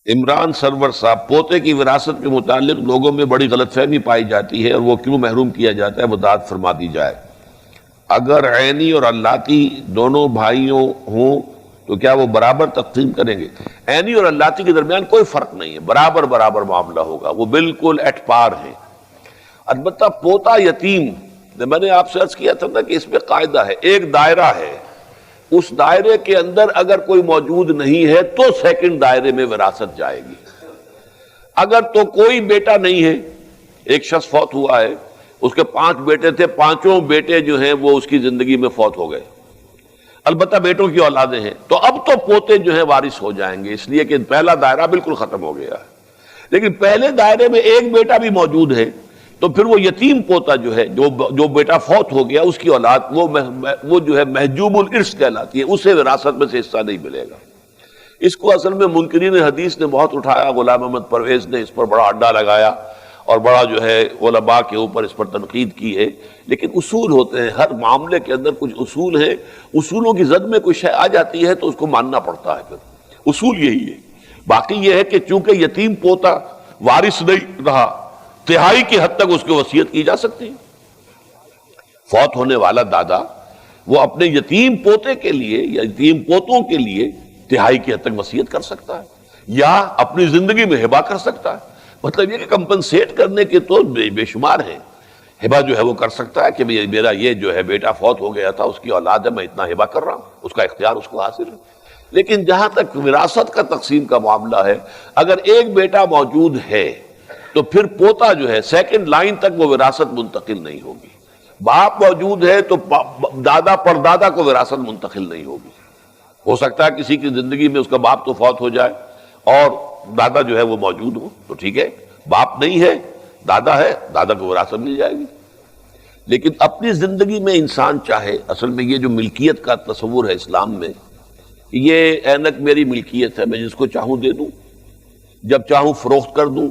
عمران سرور صاحب، پوتے کی وراثت کے متعلق لوگوں میں بڑی غلط فہمی پائی جاتی ہے اور وہ کیوں محروم کیا جاتا ہے، وضاحت فرما دی جائے۔ اگر عینی اور اللاتی دونوں بھائیوں ہوں تو کیا وہ برابر تقسیم کریں گے؟ عینی اور اللاتی کے درمیان کوئی فرق نہیں ہے، برابر برابر معاملہ ہوگا، وہ بالکل ایٹ پار ہیں۔ البتہ پوتا یتیم، میں نے آپ سے عرض کیا تھا نا کہ اس میں قاعدہ ہے، ایک دائرہ ہے، اس دائرے کے اندر اگر کوئی موجود نہیں ہے تو سیکنڈ دائرے میں وراثت جائے گی۔ اگر تو کوئی بیٹا نہیں ہے، ایک شخص فوت ہوا ہے، اس کے 5 بیٹے تھے، 5 بیٹے جو ہیں وہ اس کی زندگی میں فوت ہو گئے، البتہ بیٹوں کی اولادیں ہیں، تو اب تو پوتے جو ہیں وارث ہو جائیں گے، اس لیے کہ پہلا دائرہ بالکل ختم ہو گیا ہے۔ لیکن پہلے دائرے میں ایک بیٹا بھی موجود ہے تو پھر وہ یتیم پوتا جو ہے، جو بیٹا فوت ہو گیا، اس کی اولاد وہ جو ہے محجوب الارث کہلاتی ہے، اسے وراثت میں سے حصہ نہیں ملے گا۔ اس کو اصل میں منکرین حدیث نے بہت اٹھایا، غلام احمد پرویز نے اس پر بڑا اڈا لگایا اور بڑا جو ہے علماء کے اوپر اس پر تنقید کی ہے، لیکن اصول ہوتے ہیں، ہر معاملے کے اندر کچھ اصول ہیں، اصولوں کی زد میں کوئی شے آ جاتی ہے تو اس کو ماننا پڑتا ہے، پھر اصول یہی ہے۔ باقی یہ ہے کہ چونکہ یتیم پوتا وارث نہیں رہا، تہائی کی حد تک اس کی وصیت کی جا سکتی ہے۔ فوت ہونے والا دادا وہ اپنے یتیم پوتے کے لیے یا یتیم پوتوں کے لیے تہائی کی حد تک وصیت کر سکتا ہے یا اپنی زندگی میں ہبہ کر سکتا ہے۔ مطلب یہ کہ کمپنسیٹ کرنے کے تو بے شمار ہیں، ہبہ جو ہے وہ کر سکتا ہے کہ میرا یہ جو ہے بیٹا فوت ہو گیا تھا، اس کی اولاد ہے، میں اتنا ہبہ کر رہا ہوں، اس کا اختیار اس کو حاصل ہے۔ لیکن جہاں تک وراثت کا تقسیم کا معاملہ ہے، اگر ایک بیٹا موجود ہے تو پھر پوتا جو ہے سیکنڈ لائن تک وہ وراثت منتقل نہیں ہوگی۔ باپ موجود ہے تو دادا پردادا کو وراثت منتقل نہیں ہوگی۔ ہو سکتا ہے کسی کی زندگی میں اس کا باپ تو فوت ہو جائے اور دادا جو ہے وہ موجود ہو تو ٹھیک ہے، باپ نہیں ہے، دادا ہے، دادا کو وراثت مل جائے گی۔ لیکن اپنی زندگی میں انسان چاہے، اصل میں یہ جو ملکیت کا تصور ہے اسلام میں، یہ اینک میری ملکیت ہے، میں جس کو چاہوں دے دوں، جب چاہوں فروخت کر دوں،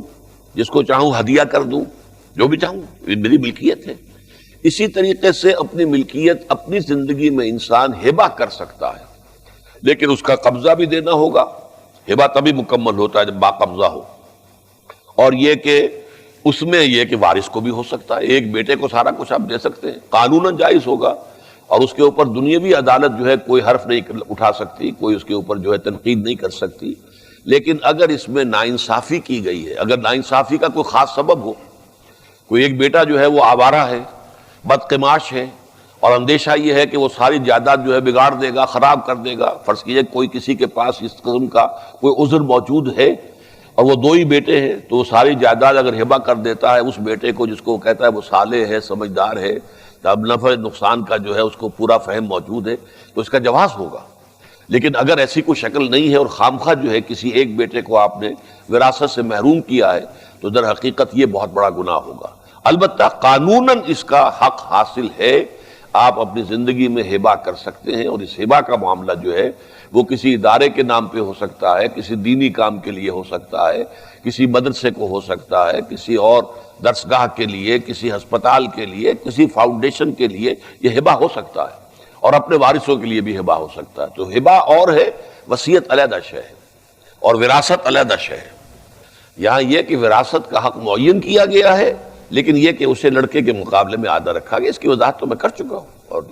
جس کو چاہوں ہدیہ کر دوں، جو بھی چاہوں، یہ میری ملکیت ہے۔ اسی طریقے سے اپنی ملکیت اپنی زندگی میں انسان ہبہ کر سکتا ہے، لیکن اس کا قبضہ بھی دینا ہوگا۔ ہبہ تبھی مکمل ہوتا ہے جب باقبضہ ہو، اور یہ کہ اس میں یہ کہ وارث کو بھی ہو سکتا ہے، ایک بیٹے کو سارا کچھ آپ دے سکتے ہیں، قانوناً جائز ہوگا، اور اس کے اوپر دنیاوی عدالت جو ہے کوئی حرف نہیں اٹھا سکتی، کوئی اس کے اوپر جو ہے تنقید نہیں کر سکتی۔ لیکن اگر اس میں ناانصافی کی گئی ہے، اگر ناانصافی کا کوئی خاص سبب ہو، کوئی ایک بیٹا جو ہے وہ آوارہ ہے، بدقماش ہے، اور اندیشہ یہ ہے کہ وہ ساری جائیداد جو ہے بگاڑ دے گا، خراب کر دے گا، فرض کیجئے کوئی کسی کے پاس اس قسم کا کوئی عذر موجود ہے اور وہ 2 ہی بیٹے ہیں، تو وہ ساری جائیداد اگر ہبہ کر دیتا ہے اس بیٹے کو، جس کو کہتا ہے وہ صالح ہے، سمجھدار ہے، اب نفع نقصان کا جو ہے اس کو پورا فہم موجود ہے، تو اس کا جواز ہوگا۔ لیکن اگر ایسی کوئی شکل نہیں ہے اور خامخواہ جو ہے کسی ایک بیٹے کو آپ نے وراثت سے محروم کیا ہے، تو در حقیقت یہ بہت بڑا گناہ ہوگا۔ البتہ قانوناً اس کا حق حاصل ہے، آپ اپنی زندگی میں ہبہ کر سکتے ہیں، اور اس ہبہ کا معاملہ جو ہے وہ کسی ادارے کے نام پہ ہو سکتا ہے، کسی دینی کام کے لیے ہو سکتا ہے، کسی مدرسے کو ہو سکتا ہے، کسی اور درسگاہ کے لیے، کسی ہسپتال کے لیے، کسی فاؤنڈیشن کے لیے یہ ہبہ ہو سکتا ہے، اور اپنے وارثوں کے لیے بھی ہبہ ہو سکتا ہے۔ تو ہبہ اور ہے، وصیت علیحدہ شے ہے، اور وراثت علیحدہ شے ہے۔ یہاں یہ کہ وراثت کا حق معین کیا گیا ہے، لیکن یہ کہ اسے لڑکے کے مقابلے میں آدھا رکھا گیا، اس کی وضاحت تو میں کر چکا ہوں۔ اور